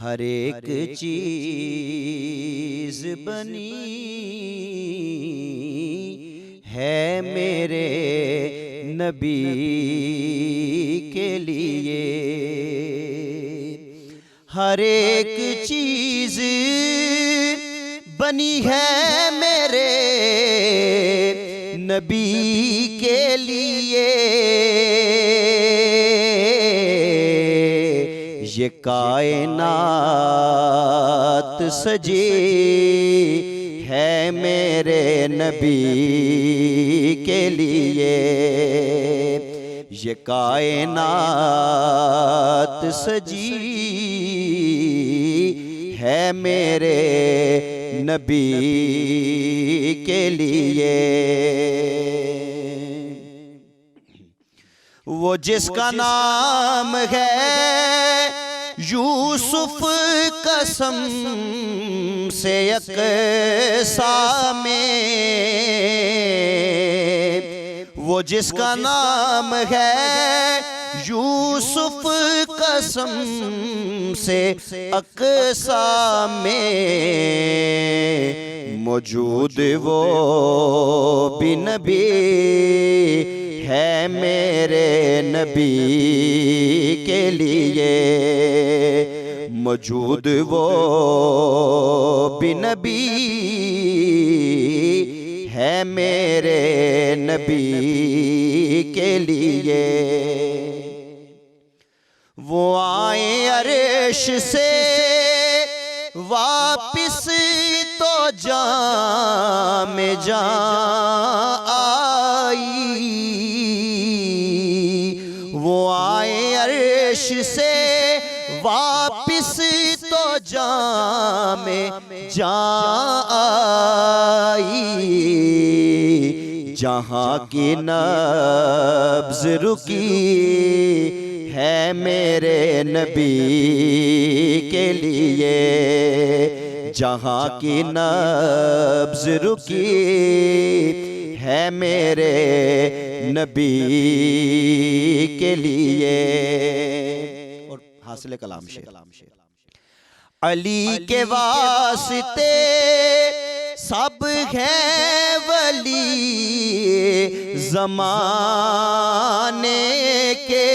हर एक चीज बनी है मेरे नबी के लिए। हर एक चीज बनी है मेरे नबी के लिए। ये कायनात सजी है मेरे नबी के लिए। ये कायनात सजी है मेरे नबी के लिए। वो जिसका नाम है यूसुफ कसम से यकसा में, वो जिसका नाम है यूसुफ कसम से अक़सा में, मौजूद वो भी नबी है मेरे नबी के लिए। मौजूद वो भी नबी है मेरे नबी के लिए। वो आए अर्श से वापिस तो जाम जा आई। वो आए अर्श से वापिस तो जाम जा आई। जहाँ की नब्ज़ रुकी है मेरे नबी के लिए। जहाँ की नब्ज़ रुकी है मेरे नबी के लिए। और हासिल कलाम शेर। अली के वास्ते सब है वली ज़माने के।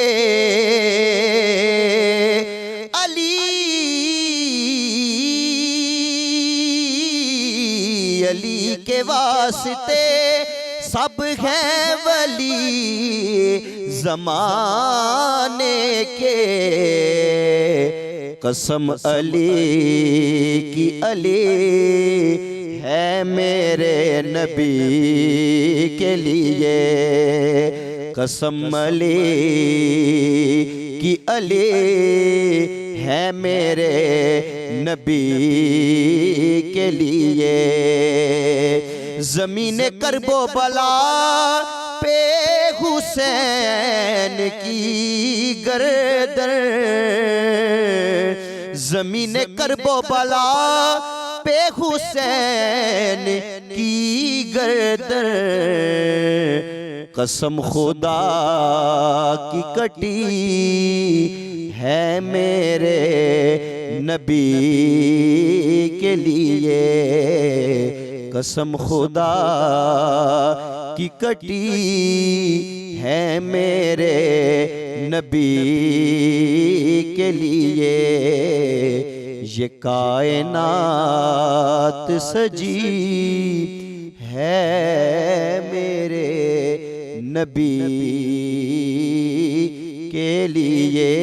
अली के वास्ते सब है वली ज़माने के। कसम अली की अली है मेरे नबी के लिए। कसम अली की अली है मेरे नबी के लिए। ज़मीन करबो बला पे हुसैन की गर्दन। ज़मीन करबो बला पे हुसैन की गर्दन। कसम खुदा की कटी है मेरे नबी के लिए। कसम खुदा की कटी है मेरे नबी के लिए। ये कायनात सजी है मेरे नबी के लिए।